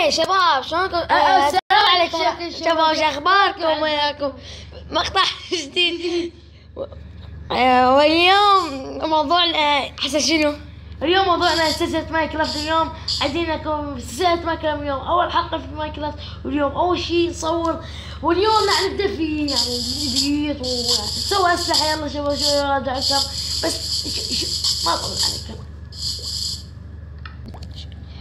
اوكي شباب شلونكم؟ السلام عليكم شباب، شو اخباركم؟ وياكم مقطع جديد. واليوم موضوعنا حسن شنو؟ اليوم موضوعنا سلسلة ماينكرافت. اليوم عايزين لكم سلسلة ماينكرافت. اليوم أول حلقة في ماينكرافت، واليوم أول شيء نصور، واليوم راح نبدأ في يعني بيت ونسوي أسلحة. يلا شباب شوي راجع أكثر، بس ما أطول عليكم.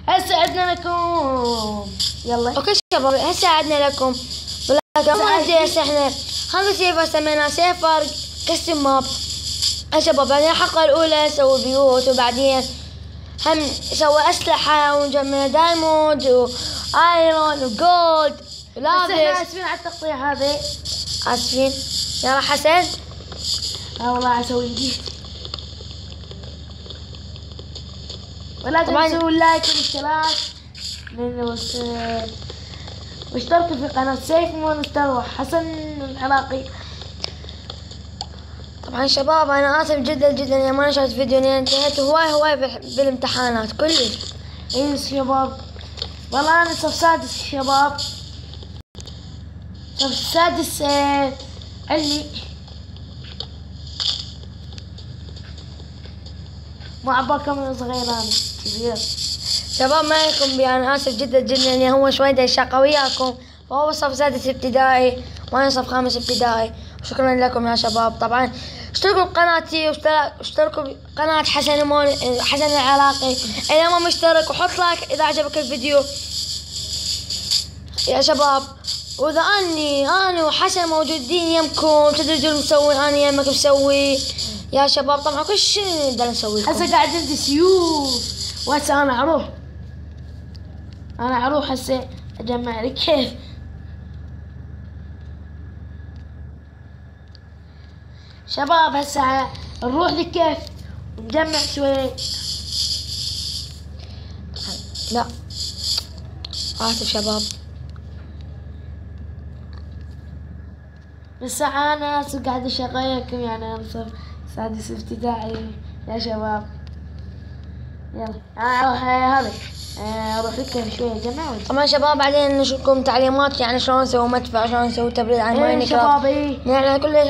هسه عدنا لكم، يلا اوكي شباب هسه عدنا لكم. ولكن ما ندري هسه احنا هذا سيفر سميناه سيفر كستم ماب. يا شباب بعدين الحلقة الأولى نسوي بيوت، وبعدين هم نسوي أسلحة ونجمع دايموند وآيرون وجولد بس احنا ولابس. آسفين على التقطيع هذا. آسفين. يلا حسن. والله أسوي جديد. ولا طبعاً. تنسوا اللايك والاشتراك واشتركوا في قناة سيف مونستر وحسن العراقي. طبعا شباب أنا آسف جدا جدا يا ما نشرت فيديو لأن انتهيت هواي بالامتحانات كلش. ايه شباب، والله انا صف سادس شباب، صف سادس علمي مع باكم من صغير انا كبير. شباب ما يكون بي أنا آسف جدا جدا لأن هو شوي دا يشقى وياكم، فهو صف سادس ابتدائي وأنا صف خامس ابتدائي. شكرا لكم يا شباب. طبعا اشتركوا بقناتي واشتركوا بقناة حسن العراقي إذا ما مشترك، وحط لايك إذا عجبك الفيديو يا شباب. وإذا أنا وحسن موجودين يمكم تدرون مسوي، أنا يمك مسوي يا شباب. طبعا كل شيء نقدر نسوي. هسه قاعد عندي سيوف، وهسه انا اروح هسه اجمع لي كيف. شباب هسه نروح للكيف ونجمع شوي. لا آسف شباب. بس انا قاعد اشغلكم يعني انا صف سادس ابتدائي يا شباب. يلا انا اروح للكيف شوي اجمع وأجي. طبعا شباب بعدين نشوفكم تعليمات يعني شلون نسوي مدفع، شلون نسوي تبريد عن ايه ماينكرافت. شباب ايه يعني كلش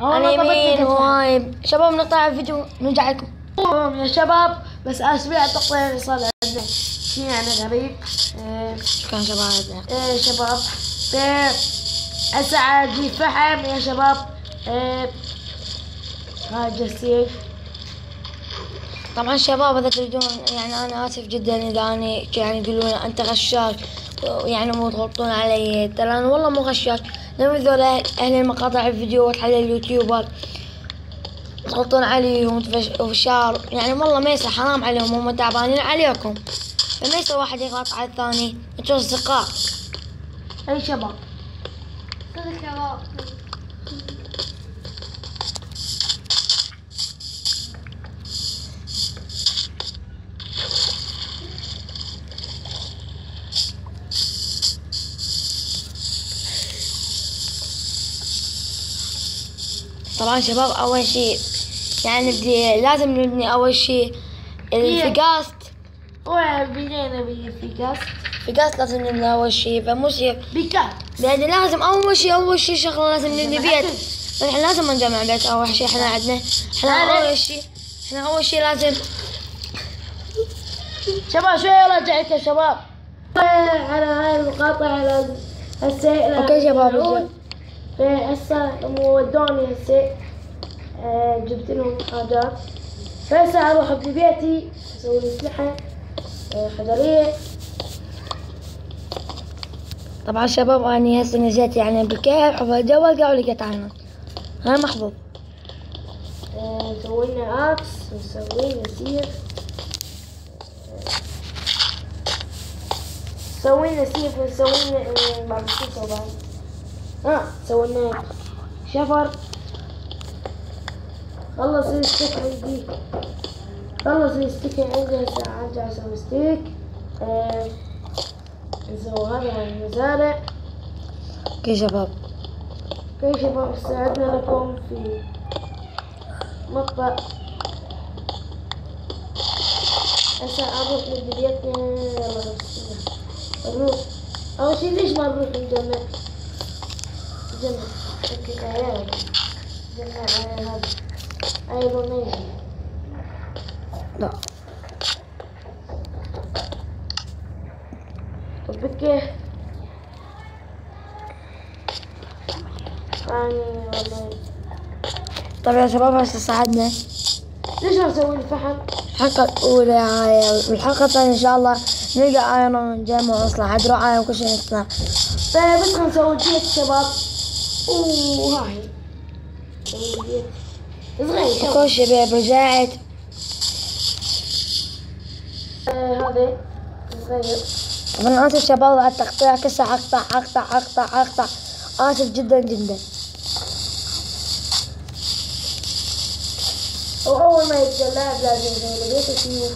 على يمين هواي. شباب نقطع الفيديو نرجع لكم. يا شباب، بس اسفين على التقطيع اللي صار عندنا شيء يعني غريب. شكرا شباب. ايه شباب هسه عادي فحم يا شباب. هاي السيف. طبعا شباب اذا تريدون يعني انا اسف جدا اذا انا يعني يقولون انت غشاش يعني مو تغلطون علي، ترى انا والله مو غشاش. لما ذول اهل المقاطع الفيديوهات على اليوتيوبر تغلطون عليهم وفشار، يعني والله ما يصير، حرام عليهم، هم تعبانين عليكم، فما يصير واحد يغلط على الثاني. انتوا اصدقاء. اي شباب طبعا شباب اول شيء يعني لازم نبني اول شيء الفقاست. وبدينا فقاست لازم نبني اول شيء، فمو شيء بكات يعني لازم اول شيء شغله لازم نبني بيت. احنا لازم نجمع بيت اول شيء. احنا اول شيء لازم شباب شوي راجعك يا شباب على هاي المقاطع هسه. اوكي شباب. هسه ودوني هسه جبت لهم حاجات، فهسه اروح ابني بيتي اسوي لي اسلحه حجريه. طبعا شباب اني هسه نزلت يعني بالكهف فجوا قالوا لي قطعنا انا محظوظ. سوينا اكس وسوينا سيف، سوينا بعد السيف طبعا. سوينا شفر. خلص الستيك عندي، هسه ارجع اسوي ستيك. نسوي هذا المزارع. اوكي شباب. هسه عدنا لكم في مقطع هسه اروح لبيتنا. يلا بسم الله نروح. اول شي ليش ما نروح نجمع؟ نجمع اوكي عيال نجمع عيال هذا ايضا نيجي. لا طب كيف؟ والله طب يا شباب هسه صعدنا ليش ما نسوي الفحم؟ الحلقة الأولى هاي، والحلقة الثانية إن شاء الله نلقى ايرون ونجمع ونصنع هدرو ايرون وكل شي نصنع. طيب بس خلينا نسوي البيت شباب. وهاي نسوي البيت صغير شباب. كل شباب رجعت. هذا صغير. أنا آسف شباب على التقطيع، كسر أقطع آسف جدا جدا. وأول ما يتجلى لازم زي البيت وشيوخ.